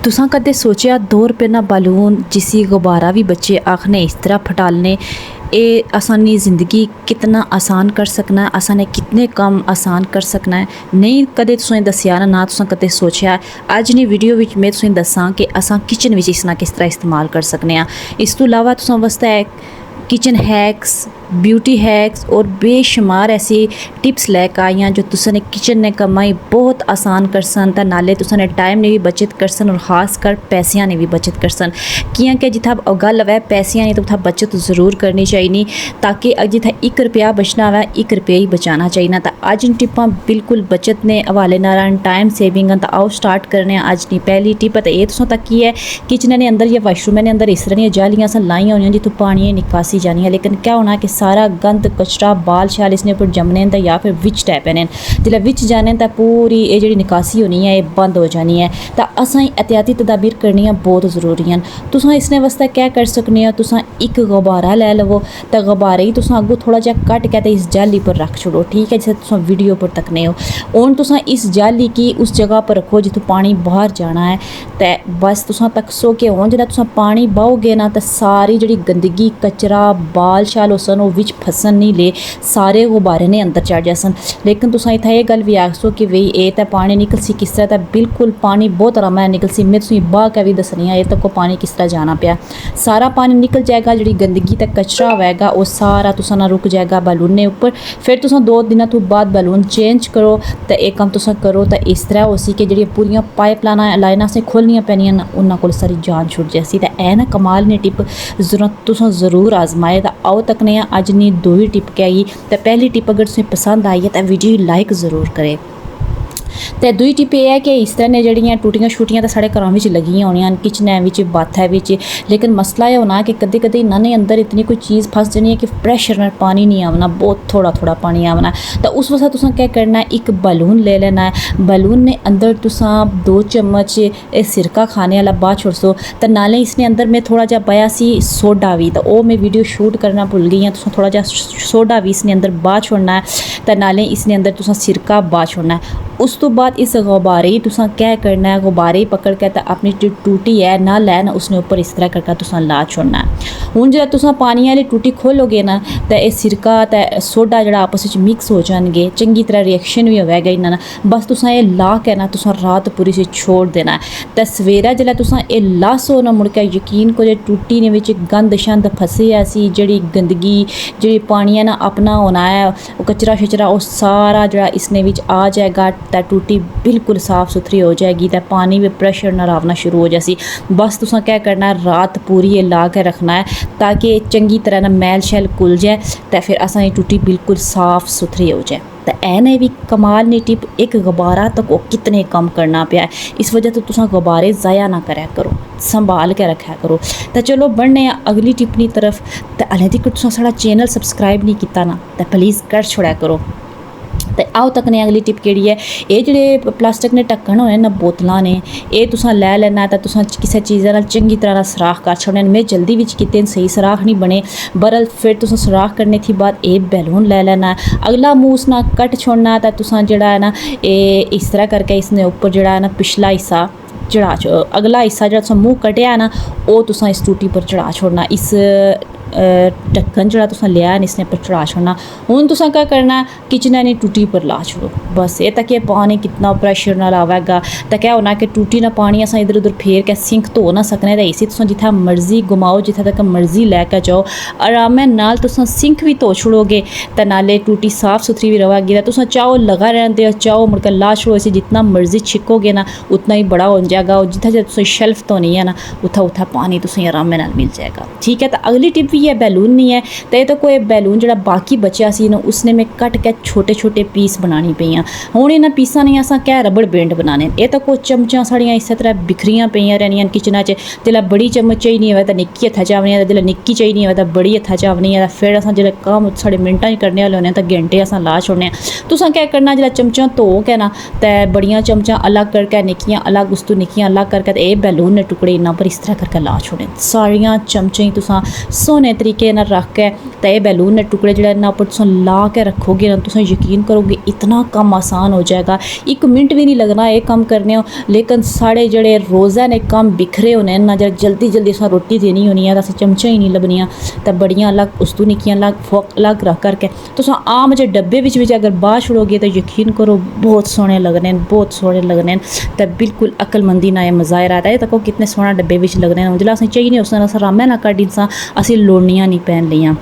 तुसां कदे सोचेआ 2 रुपए ना बैलून जिसी गुब्बारा भी बच्चे आखने इस तरह फटालने ये आसानी ज़िंदगी कितना आसान कर सकना है, असां कितने काम आसान कर सकना है। नहीं कदे तुसें दस्सेआ ना तुसें कदे सोचेआ। अज दी वीडियो विच मैं तुसें दस्सां कि असां किचन विच इसना किस तरह इस्तेमाल कर सकने आं। इस तो इलावा तुसां वास्ते किचन हैक्स, ब्यूटी हैक्स और बेशुमार ऐसी टिप्स लैके आई हैं जो तुसां किचन ने कमाई बहुत आसान करसन ते नाले तुसां टाइम ने भी बचत करसन और खासकर पैसियां ने भी बचत करसन। कियां कि जिथा गल है पैसियां तो उत्थै बचत जरूर करनी चाहिए ताकि जिथा 1 रुपया बचना है 1 रुपया ही बचाना चाहिए। तो अज टिप्पां बिल्कुल बचत ने हवाले नाल टाइम सेविंग। तो आओ स्टार्ट करने अज दी पहली टिप। तो ये तुसां तक की है किचन ने अंदर या वाशरूम ने अंदर इस तरह दी जालियां असां लाइयां होनियां जित्थों पानी निकासी जानी है, लेकिन क्या होना कि सारा गंद कचरा बाल शाल इसने उपर जमने तो या फिर विच टैपे ने जिसलै विच जाने तो पूरी ये जी निकासी होनी है ये बंद हो जानी है। तो असां एहतियाती तदाबीर करनियां बहुत जरूरी हैं। तुसां इसने वास्ते क्या कर सकने हो, तुसां एक गुब्बारा लै लवो तो गुब्बारे ही तुसां अग्गों थोड़ा जहा कट के इस जाली पर रख छोड़ो, ठीक है, जिसे तुसां वीडियो पर तकने हो। हुण तुसां इस जाली की उस जगह पर रखो जिथों पानी बाहर जाना है। तो बस तुसां तकसो कि हुण जिहड़ा तुसां पानी बाहोगे ना तो सारी जी गंदगी कचरा बाल शाल होसन वो विच फसन नहीं ले, सारे गुब्बारे ने अंदर चढ़ जासन। लेकिन तुसां इत्थै ये गल भी आखसो कि बई ये तो पानी निकल सी किस तरह, तो बिल्कुल पानी बहुत आराम नाल निकल सी। मैं तुसें बाह के भी दसनी है ये तक को पानी किस तरह जाना पिया। सारा पानी निकल जाएगा, जी गंदगी तो कचरा होएगा वो सारा तुसां ना रुक जाएगा बैलून ने उपर। फिर तुसां 2 दिनों तो बाद बैलून चेंज करो। तो एक काम तुसां करो तो इस तरह हो सी कि जी पूरियां पाइप लाइनां असें खोलनियां पैनियां उन्हां कोल सारी जान छुट जासी। तो ऐ ना कमाल ने टिप तुसां जरूर आजमाए। तो आओ तकने अज नी 2 ही टिप के आई। तो पहली टिप अगर तुसें पसंद आई है तो वीडियो लाइक जरूर करें। तो दूई टिप यह है कि इस तरह ने जड़ियाँ टूटियां शूटियां तो साढ़े घरों में लगियां होनियां किचन विच बाथै विच, लेकिन मसला यह होना कि कदे कदे इन्होंने अंदर इतनी कोई चीज़ फस जानी है कि प्रेशर में पानी नहीं आवना, बहुत थोड़ा थोड़ा पानी आवना। तो उस वक्त तुसां क्या करना है, एक बैलून ले लेना है। बैलून ने अंदर तुसां 2 चम्मच सिरका खाने वाला बाहर छोड़सो। तो नाले इसने अंदर मैं थोड़ा जहा पाया सी सोडा भी, तो वो मैं वीडियो शूट करना भुल गई हाँ। तुसां थोड़ा जहा सोडा भी इसने अंदर बाहर छोड़ना है। तो नाले इसने अंदर तुसां सिरका बाहर छोड़ना है। उस तो बाद इस गुब्बारे ही तुसां क्या करना है, गुब्बारे ही पकड़ के तो अपनी जो टूटी है ना लैन उसने ऊपर इस तरह करके तुसां ला छोड़ना है। हुण जो तुसां पानी वाली टूटी खोलोगे ना तो यह सिरका तो सोडा जो आपस में मिक्स हो जाएंगे, चंगी तरह रिएक्शन भी होएगा इन्हां। बस तुसां ये ला के ना तुसां रात पूरी से छोड़ देना है। तो सवेरा जो तुसां ये लासो ना मुड़ के यकीन करो टूटी ने विच गंद शंद फसे ऐसी जी गंदगी जी पानी है ना अपना होना है कचरा शचरा वो सारा जो इसने विच आ जाएगा। तो टूटी बिल्कुल साफ़ सुथरी हो जाएगी। तो पानी भी प्रेशर ना आवना शुरू हो जासी। बस तुसां क्या करना है, रात पूरी ये ला के रखना है ताकि चंगी तरह ना मैल शैल कुल जाए। तो फिर असां ये टूटी बिल्कुल साफ़ सुथरी हो जाए। तो ऐने भी कमाल ने टिप, एक गुब्बारा तक वो कितने कम करना पाया है। इस वजह तो तुसां गुब्बारे ज़ाया ना करा करो, संभाल के रखा करो। तो चलो बढ़ने अगली टिप की तरफ। तो हाले तक तुसां साडा चैनल सबसक्राइब नहीं किया ना तो प्लीज़ कर छोड़ा करो। तो आओ तकने अगली टिप केड़ी है, ये जोड़े प्लास्टिक ने ढक्कन होने ना बोतलां ने ये तुसां लै लेना। तो तुसां किसी चीज़ नाल चंगी तरह सराख कर छोड़ने। मैं जल्दी विच कीते सही सराख नहीं बने बरल फिर तुसां सराख करने थी बाद ये बैलून लै लेना है। अगला मुँह उसना कट छोड़ना। तो तुसां जड़ा है ना ये इस तरह करके इसने ऊपर जड़ा है ना पिछला हिस्सा चढ़ा अगला हिस्सा जो तुसां मुँह कटिया है ना वो तुसां इस टूटी पर चढ़ा छोड़ना। इस ढक्कन जो तुसां लिया है इसने पर चढ़ा छोड़ना। हुण तुसां क्या करना, किचन ने टूटी पर ला छोड़ो। बस ये तक ये पानी कितना प्रेशर नाल आवेगा। तो क्या होना कि टूटी ना पानी असां इधर उधर फेर के सिंक धो ना सकने। तो इसी तुसां जिथा मर्जी घुमाओ जिथे तक मर्जी लैके जाओ आराम नाल तुसां सिंक भी धो छोड़ोगे। तो नाले टूटी साफ़ सुथरी भी रहेगी। तो तुसां चाहो लगा रहते हो चाहो मुड़कर ला छोड़ो। इसे जितना मर्जी छिकोगे ना उतना ही बड़ा हो जाएगा। और जिथे तुसें शेल्फ धोनी है ना उथा उथा पानी तुसें आराम नाल मिल जाएगा, ठीक है। तो अगली टिप भी है बैलून नहीं है। तो ये तो कोई बैलून जो बाकी बचा सी ना उसने मैं कट के छोटे छोटे पीस बनानी पईयां। हुण इन्हां पीसां ने असां क्या रबड़ बैंड बनाने। ये तो कोई चमचा साड़ियां इस तरह बिखरियां पईयां रहनियां किचना च। जिसलै बड़ी चम्मच चाहिए होवे तो निक्की हत्था च आवनी है, जिसलै निक्की चाहिए होवे तो बड़ी हत्था च आवनी है। फिर असां जिसलै काम साढ़े मिंटां च करने वाले होने तो घंटे असां ला छोड़ने। तुसां क्या करना, जिसलै चमचा धो के ना तो बड़ियां चमचा अलग करके निक्कियां अलग उस तो निक्कियां अलग करके ये बैलून ने टुकड़े इन्हां पर इस तरह करके ला छोड़े। सारियां चमचें तुसां सोने सोहने तरीके नाल रख के ते ये बैलून दे टुकड़े जेह्ड़े इन्ना उप्पर तुस ला के रखोगे ना, तुस यकीन करोगे इतना कम आसान हो जाएगा। 1 मिनट भी नहीं लगना ये कम करने हो। लेकिन साढ़े जेह्ड़े रोज़ा ने कम बिखरे होने ना, जेह्ड़े जल्दी जल्दी असें रोटी देनी होनी है, असें चमचा ही नहीं लभनियां, ते बड़ियां अलग उस तों निक्कियां अलग रख करके तुस आम जे डब्बे बिच अगर बाह्र छोड़ोगे तो यकीन करो बहुत सोहने लगने न, बहुत सोहने लगने न। ते बिल्कुल अकलमंदी ना मुजाहिरा है। तको कितने सोहना डब्बे बिच लगने न, जिसलै असें चाहिए उस अस आरामै नाल कड्ढी सां, असें लोड़नियां नहीं पैन लियां।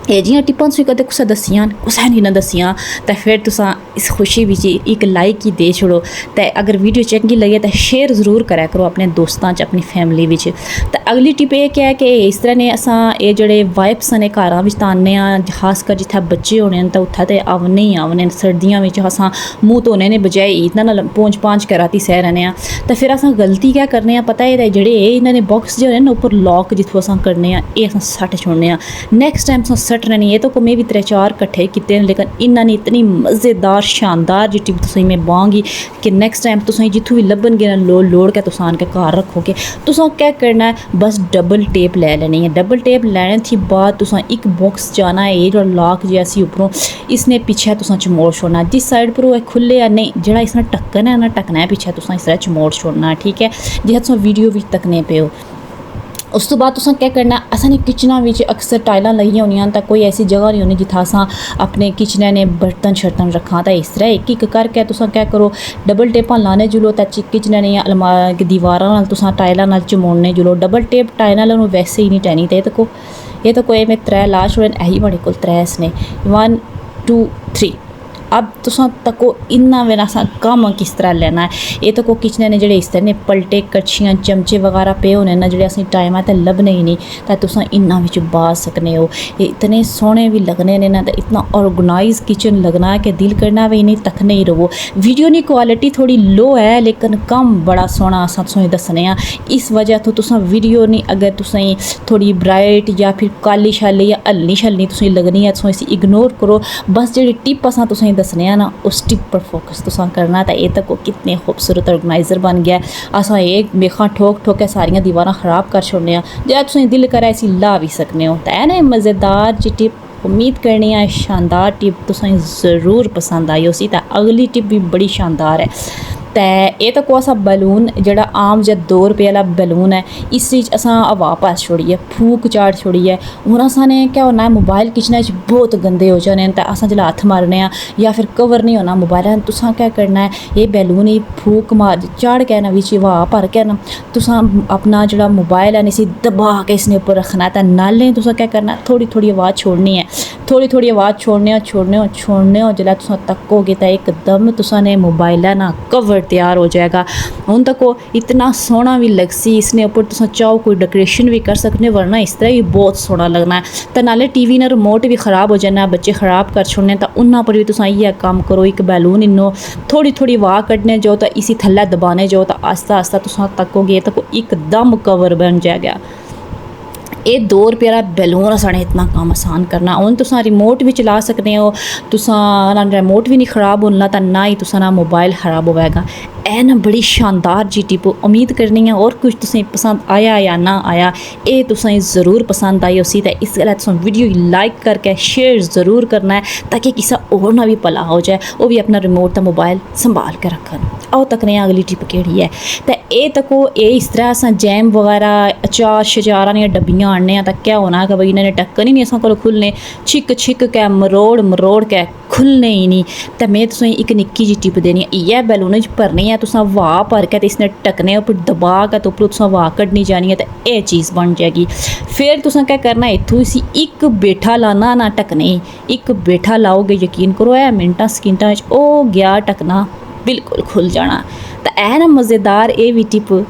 एह् जियां टिप्पां तुसें कदें कुसै दस्सियां कुसै नहीं ना दस्सियां, ते फिर तुसां इस खुशी बिच एक लाइक ही दे छोड़ो। ते अगर वीडियो चंगी लगे तो शेयर ज़रूर करा करो अपने दोस्तां च, अपनी फैमिली बिच। ते अगली टिप एह् क्या है कि इस तरह ने असां एह् जेह्ड़े वाइप्स ने घरां बिच तान्ने आं, खासकर जित्थै बच्चे होने न, ते उत्थै ते आवने ही आवने न। सर्दियां बिच असां मूंह धोने ने बजाए इतना नाल पोंछ पांछ के राती सै रैह्ने आं। ते फिर असां गलती क्या करने आं पता है, जेह्ड़े इन्हां दे बॉक्स जो होने न उप्पर लॉक जित्थूं असां करने आं, एह् असां सट्ट छोड़ने आं। नैक्सट टाइम असां सट्टना नहीं। ये तो में भी 3-4 कट्ठे कीते न, लेकिन इन्ना नहीं, इतनी मज़ेदार शानदार जी टिप तुसें मैं बांगी कि नैक्सट टाइम तुसें जित्थूं भी लब्भनगे ना लोड़ के तुस आन के घर रखोगे। तुसां क्या करना है, बस डबल टेप लै लैनी है। डबल टेप लैने थी बाद तुसां एक बॉक्स जाना है, ये जो लॉक जैसी उपरों इसने पीछे तुसां चमोड़ छोड़ना, जिस साइड पर वो खुले या नहीं, जेह्ड़ा इसने ढक्कन है ना, ढक्कना है पीछे तुसां इस तरह चमोड़ छोड़ना है, ठीक है, जिस तुसां वीडियो भी तकने पे हो। उस तो बाद तुसां क्या करना, असां किचना बिच अक्सर टाइलां लगियां होनियां, तां कोई ऐसी जगह नहीं होनी जित्थै असां अपने किचनै ने बर्तन शर्तन रखां। तां इस तरह एक करके तुसां क्या करो, डबल टेपां लाने जुलो, तां किचनै ने अलमारी दीवारां नाल तुसां टाइलां नाल चमोड़ने जुलो। डबल टेप टाइलां नाल वैसे ही नहीं टैनी। ते ये तो कोई मैं 3 ला छोड़े न, ऐही मेरे कोल 3 इसने 1 2 3। अब तुसां तको इन्ना वे असां कम किस तरह लेना है। ये तो को किचन ने जेह्ड़े इस तरह ने पलटे कड़छियां चमचे वगैरह पे होने ना, जेह्ड़े असें टाइम ते लभने ही नहीं, तां तुसां इन्ना बिच बाज सकने हो। ये इतने सोहने भी लगने ने ना, ते इतना ऑर्गेनाइज किचन लगना है कि दिल करना भी इन्हें तकने ही रवो। वीडियो दी क्वालिटी थोड़ी लो है, लेकिन कम बड़ा सोहना असां तुसें दस्सने आं। इस वजह तो तुसां वीडियो नहीं, अगर तुसें थोड़ी ब्राइट या फिर काली शाली या हल्ली शल्ली तुसें लगनी है, तुसें इसी इग्नोर करो। बस जेह्ड़ी टिप असां तुसें दस्सने आं ना, उस टिप पर फोकस तुसां करना। ते एह् तक कितने खूबसूरत ऑर्गेनाइजर बन गया। असां एह् मेखां ठोक ठोक के सारियां दीवारां ख़राब कर छोड़ने आं, जे तुसें दिल करै इसी ला भी सकने हो। ते ना मज़ेदार जी टिप उम्मीद करनी है शानदार टिप तुसें ज़रूर पसंद आई उसी। ते अगली टिप भी बड़ी शानदार है। ते एह् तो को असा बैलून जेह्ड़ा आम जे 2 रुपये आह्ला बैलून है, इस असां हवा पास छोड़िए फूक चाड़ छोड़िए हून असां ने क्या होना है, मोबाइल किचन च बहुत गंदे हो जाने ते असां जिसलै हत्थ मारने या फिर कवर नहीं होना मोबाइल, तुसां क्या करना है, ये बैलून ही फूक मार चाड़ के ना बिच हवा भर के ना तुसां अपना जेह्ड़ा मोबाइल है इसी दबा के इसने उप्पर रखना है। ते नाले तुसां क्या करना, थोड़ी थोड़ी आवाज़ छोड़नी है, थोड़ी थोड़ी आवाज़ छोड़ने हो जिसलै तुसां तक्कोगे तो एकदम तुसां ने मोबाइल है ना कवर तैयार हो जाएगा। हूँ तक इतना सोहना भी लगसी, इसने ऊपर तुम चाहो कोई डेकोरेशन भी कर सकते, वरना इस तरह ही बहुत सोहना लगना है। तो नाले टीवी ना रिमोट भी ख़राब हो जाना, बच्चे ख़राब कर छोड़ने, तो उन्होंने पर भी तुम इयै कम करो, एक बैलून इन्नो थोड़ी थोड़ी वाह कड्ढने जाओ तो इसी थल्ले दबाने जाओ तो आस्ता आस्ता तुम तकोगे तो एकदम कवर बन जाएगा। ये 2 रुपये आह्ला बैलून साढ़े इतना कम आसान करना। हूँ तुस रिमोट भी चला सकते हो, तुसां रिमोट भी नहीं ख़राब होना, तो ना ही तुसा ना मोबाइल ख़राब होएगा। ऐ ना बड़ी शानदार जी टिप, उम्मीद करनी है और कुछ तुसें पसंद आया या ना आया, ये तुसें ज़रूर पसंद आई उसी। तो इस गल्ला तुसें वीडियो लाइक करके शेयर ज़रूर करना है, ताकि किसी और ना भी भला हो जाए, वो भी अपना रिमोट तो मोबाइल संभाल के रखन। आओ तकने अगली टिप केड़ी है। तो ये तको ये इस तरह अस जैम वगैरह अचार शचार आह्लियां डब्बियां आने, तो क्या होना कि भाई इन्होंने ढक्कन ही नहीं असां कोल खुलने, छिक छिक के मरोड़ के खुलने ही नहीं। तो मैं तुसें एक निक्की जी टिप देनी है, इ'यै बैलून च भरनी है, तुसां वाह भर के इसने ढक्कने उप्पर दबा के तो उप्परों तुसां वाह कड्ढनी जानी है, तो यह चीज़ बन जाएगी। फिर तुसां क्या करना, इत्थूं इसी एक बेठा लाना ना ढक्कने, एक बेठा लाओगे यकीन करो ऐ मिनटां सकिंटां च ओ गया ढक्कना बिल्कुल खुल जाना। तो ऐ ना मज़ेदार ये भी टिप,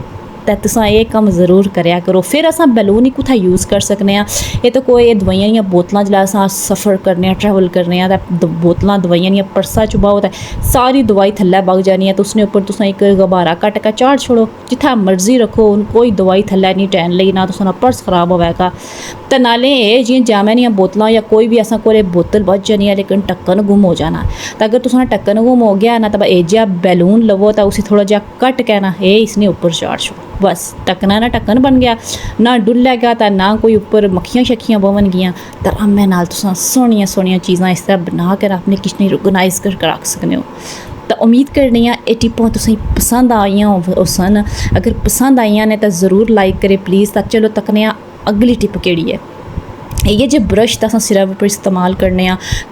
तो तुसां ये कम ज़रूर करया करो। फिर असां बैलून ही कुत्थै यूज़ कर सकने आं, ये तो कोई दवाइयां दियां बोतलां जिसलै असां सफ़र करने ट्रैवल करने आं, तो बोतलां दवाइयां दियां पर्सा च पाओ, तो सारी दवाई थल्लै बग जानी है, तो उसने उप्पर तुसां एक गबारा कट के चाढ़ छोड़ो, जित्थै मर्जी रखो, कोई दवाई थल्लै नहीं टैन लेई, ना तुसां पर्स खराब होएगा। तो नाले एह् जियां जामै दियां बोतलां या कोई भी असां कोल बोतल बच जानी है, लेकिन ढक्कन गुम हो जाना। तो अगर तुसां ढक्कन गुम हो गया ना, तो एह् जेहा बैलून लवो, तो उसी थोड़ा जेहा कट के ना इसने उप्पर चाढ़ छोड़ो, बस ढक्कना ना ढक्कन बन गया, ना डुल्लै गया तो ना कोई उपर मक्खियां शक्खियां बवन गियां। तो आरामै नाल तुसां सोहणियां सोहणियां चीज़ां इस तरह बना कर अपने किचन ऑर्गेनाइज कर रख सकते हो। तो उम्मीद करनी आं एह् टिप्पां तुसेंगी पसंद आइयां होसन। अगर पसंद आइयां ने तो ज़रूर लाइक करे प्लीज़। तो चलो तक्कने आं अगली टिप केह्ड़ी है। ये जो ब्रश तो सिरै उप्पर इस्तेमाल करने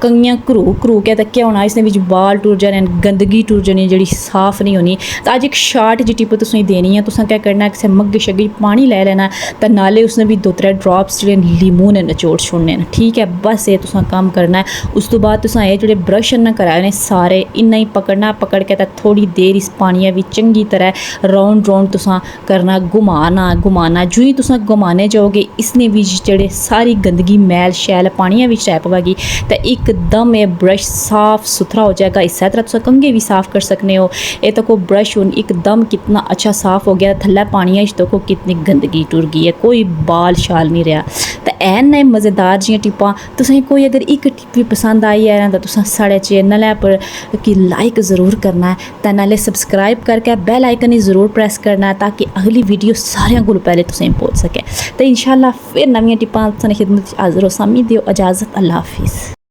कंघियां घरू के तो क्या होना, इसने बाल टुर जाने, गंदगी टुर जानी जी साफ नहीं होनी। तो अज एक शार्ट जी टिप तुसेंगी देनी है। तुसें क्या करना है, किसी मग्गे शग्गे पानी लै लैना तो नाले उसने भी 2-3 ड्रॉप्स जो लीमू ने नचोड़ छोड़ने न, ठीक है। बस ये तुसें कम्म करना है। उस तो बाद तुसें ये जो ब्रश न कराने सारे इन्ना ही पकड़ना, पकड़ के तो थोड़ी देर इस पानिया भी चंगी तरह राउंड तुसें करना, घुमाना जो ही तुसें घुमाने जाओगे इसने भी जेह्ड़े सारी गंदगी मैल शैल पानिया भी रह पवेगी तो एकदम ये ब्रश साफ सुथरा हो जाएगा। इस तरह तुम कंघे भी साफ कर सकते हो। ये तो को ब्रश हूँ एकदम कितना अच्छा साफ हो गया, थल्लै पानिया तो को कितनी गंदगी टुर गई है, कोई बाल शाल नहीं रहा। तो ऐन ने मज़ेदार जी टिप्पां तुसेंगी कोई अगर एक टिप भी पसंद आई है ना तो तुसें साढ़े चैनल पर कि लाइक ज़रूर करना है, तो नाले सबसक्राइब करके बैल आइकन ही ज़रूर प्रेस करना है ताकि अगली वीडियो सारियां कोल पहले तुसेंगी पहुँच सके। तो इंशाल्लाह फिर नवीं टिप्पां तुसेंगी खिदमत हाज़िर हो। सामी दियो इजाज़त, अल्लाह हाफिज़।